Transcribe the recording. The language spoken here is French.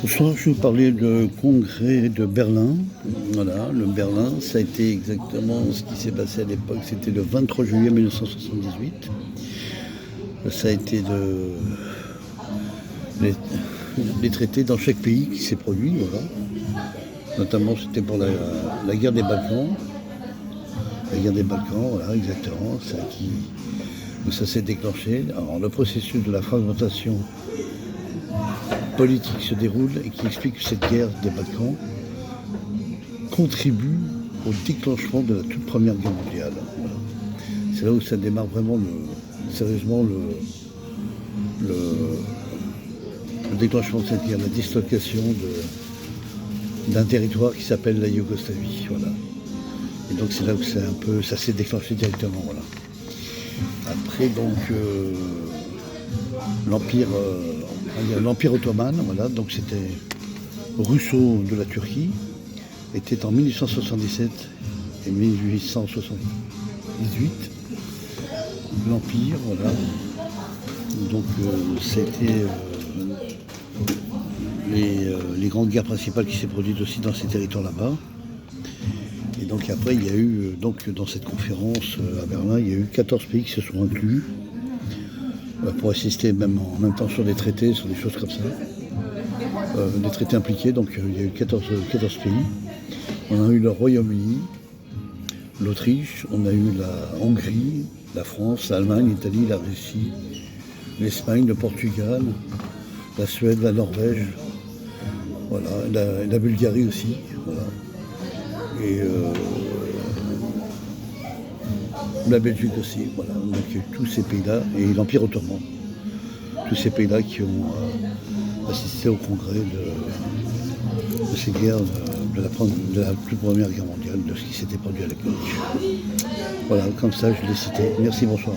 Bonsoir, je vais vous parler du congrès de Berlin. Voilà, le Berlin, ça a été exactement ce qui s'est passé à l'époque. C'était le 23 juillet 1978. Ça a été les traités dans chaque pays qui s'est produit. Voilà. Notamment, c'était pour la guerre des Balkans. La guerre des Balkans, voilà, exactement. Où ça s'est déclenché. Alors, le processus de la fragmentation politique se déroule et qui explique que cette guerre des Balkans contribue au déclenchement de la toute première guerre mondiale. Voilà. C'est là où ça démarre vraiment sérieusement le déclenchement de cette guerre, la dislocation d'un territoire qui s'appelle la Yougoslavie. Voilà. Et donc c'est là où ça s'est déclenché directement. Voilà. Après donc l'Empire ottoman, voilà, donc c'était Rousseau de la Turquie, était en 1877 et 1878. L'Empire, voilà. Donc c'était les grandes guerres principales qui s'est produites aussi dans ces territoires là-bas. Et donc après, il y a eu, dans cette conférence à Berlin, il y a eu 14 pays qui se sont inclus pour assister en même temps sur des traités, sur des choses comme ça. Des traités impliqués, donc il y a eu 14 pays. On a eu le Royaume-Uni, l'Autriche, on a eu la Hongrie, la France, l'Allemagne, l'Italie, la Russie, l'Espagne, le Portugal, la Suède, la Norvège, voilà, la Bulgarie aussi, voilà. Et la Belgique aussi, voilà. Donc tous ces pays-là, et l'Empire ottoman, tous ces pays-là qui ont assisté au congrès de ces guerres de la plus première guerre mondiale, de ce qui s'était produit à l'époque. Voilà, comme ça je l'ai cité. Merci, bonsoir.